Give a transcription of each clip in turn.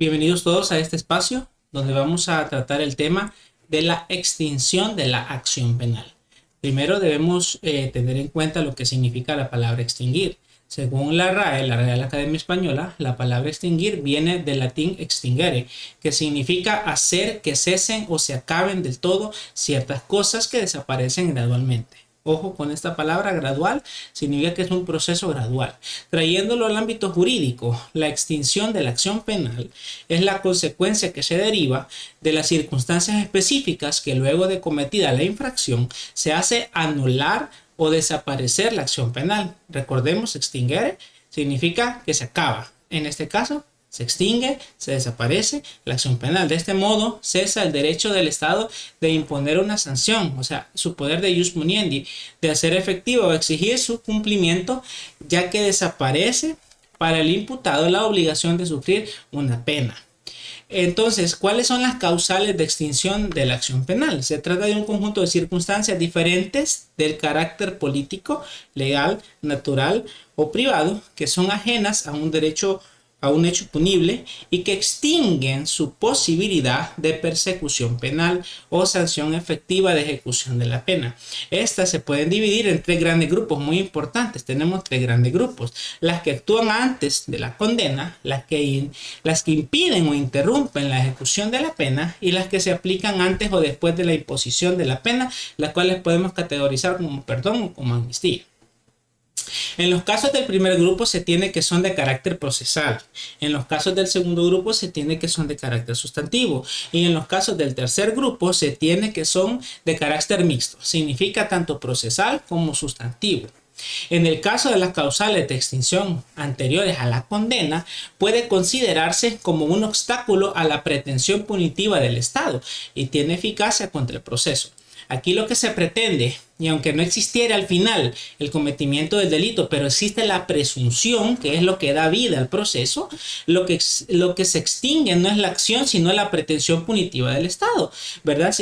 Bienvenidos todos a este espacio donde vamos a tratar el tema de la extinción de la acción penal. Primero debemos tener en cuenta lo que significa la palabra extinguir. Según la RAE, la Real Academia Española, la palabra extinguir viene del latín extingere, que significa hacer que cesen o se acaben del todo ciertas cosas que desaparecen gradualmente. Ojo con esta palabra gradual, significa que es un proceso gradual. Trayéndolo al ámbito jurídico, la extinción de la acción penal es la consecuencia que se deriva de las circunstancias específicas que luego de cometida la infracción se hace anular o desaparecer la acción penal. Recordemos, extinguere significa que se acaba. En este caso, se extingue, se desaparece la acción penal. De este modo, cesa el derecho del Estado de imponer una sanción, o sea, su poder de jus puniendi, de hacer efectivo o exigir su cumplimiento, ya que desaparece para el imputado la obligación de sufrir una pena. Entonces, ¿cuáles son las causales de extinción de la acción penal? Se trata de un conjunto de circunstancias diferentes del carácter político, legal, natural o privado que son ajenas a un hecho punible y que extinguen su posibilidad de persecución penal o sanción efectiva de ejecución de la pena. Estas se pueden dividir en tres grandes grupos muy importantes. Tenemos tres grandes grupos: las que actúan antes de la condena, las que impiden o interrumpen la ejecución de la pena y las que se aplican antes o después de la imposición de la pena, las cuales podemos categorizar como perdón o como amnistía. En los casos del primer grupo se tiene que son de carácter procesal. En los casos del segundo grupo se tiene que son de carácter sustantivo. Y en los casos del tercer grupo se tiene que son de carácter mixto. Significa tanto procesal como sustantivo. En el caso de las causales de extinción anteriores a la condena, puede considerarse como un obstáculo a la pretensión punitiva del Estado y tiene eficacia contra el proceso. Aquí lo que se pretende, y aunque no existiera al final el cometimiento del delito, pero existe la presunción, que es lo que da vida al proceso, lo que se extingue no es la acción, sino la pretensión punitiva del Estado, ¿verdad?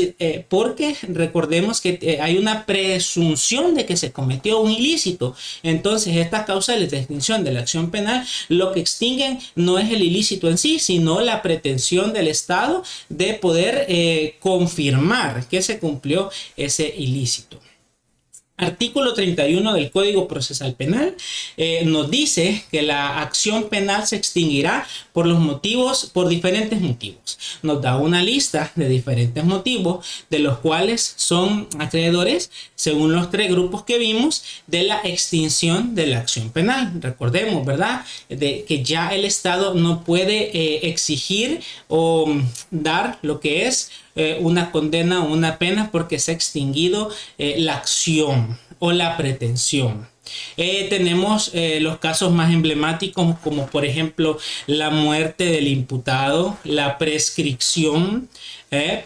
Porque recordemos que hay una presunción de que se cometió un ilícito. Entonces, estas causales de extinción de la acción penal, lo que extinguen no es el ilícito en sí, sino la pretensión del Estado de poder confirmar que se cumplió ese ilícito. Artículo 31 del Código Procesal Penal nos dice que la acción penal se extinguirá por diferentes motivos. Nos da una lista de diferentes motivos, de los cuales son acreedores, según los tres grupos que vimos, de la extinción de la acción penal. Recordemos, ¿verdad?, de que ya el Estado no puede exigir o dar lo que es una condena o una pena porque se ha extinguido la acción o la pretensión. Tenemos los casos más emblemáticos, como por ejemplo la muerte del imputado, la prescripción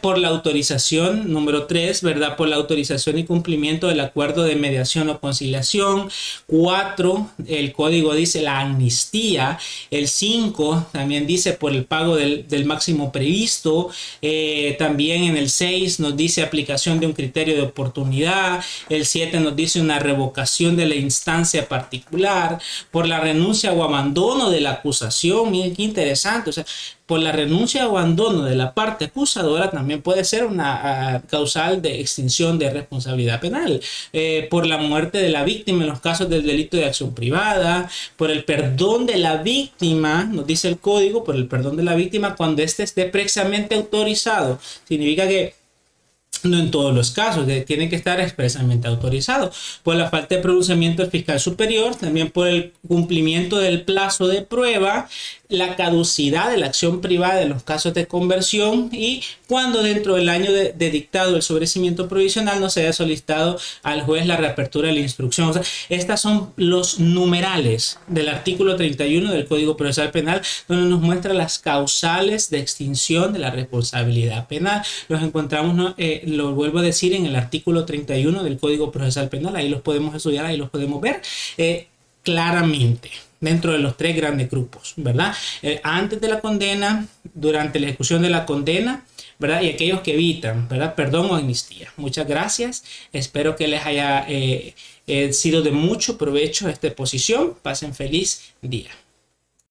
por la autorización, número 3, ¿verdad?, por la autorización y cumplimiento del acuerdo de mediación o conciliación. 4, el código dice la amnistía. El 5 también dice por el pago del máximo previsto. También en el 6 nos dice aplicación de un criterio de oportunidad. El 7 nos dice una revocación de la instancia particular, por la renuncia o abandono de la acusación. Miren qué interesante, o sea, por la renuncia o abandono de la parte acusadora también puede ser una causal de extinción de responsabilidad penal. Por la muerte de la víctima en los casos del delito de acción privada, por el perdón de la víctima, nos dice el código, por el perdón de la víctima cuando éste esté previamente autorizado. Significa que no en todos los casos, tiene que estar expresamente autorizado. Por la falta de pronunciamiento del fiscal superior, también por el cumplimiento del plazo de prueba, la caducidad de la acción privada en los casos de conversión y cuando dentro del año de dictado el sobreseimiento provisional no se haya solicitado al juez la reapertura de la instrucción. O sea, estas son los numerales del artículo 31 del Código Procesal Penal, donde nos muestra las causales de extinción de la responsabilidad penal. Los encontramos, lo vuelvo a decir, en el artículo 31 del Código Procesal Penal. Ahí los podemos estudiar, ahí los podemos ver claramente dentro de los tres grandes grupos, ¿verdad? Antes de la condena, durante la ejecución de la condena, ¿verdad?, y aquellos que evitan, ¿verdad?, perdón o amnistía. Muchas gracias. Espero que les haya sido de mucho provecho esta exposición. Pasen feliz día.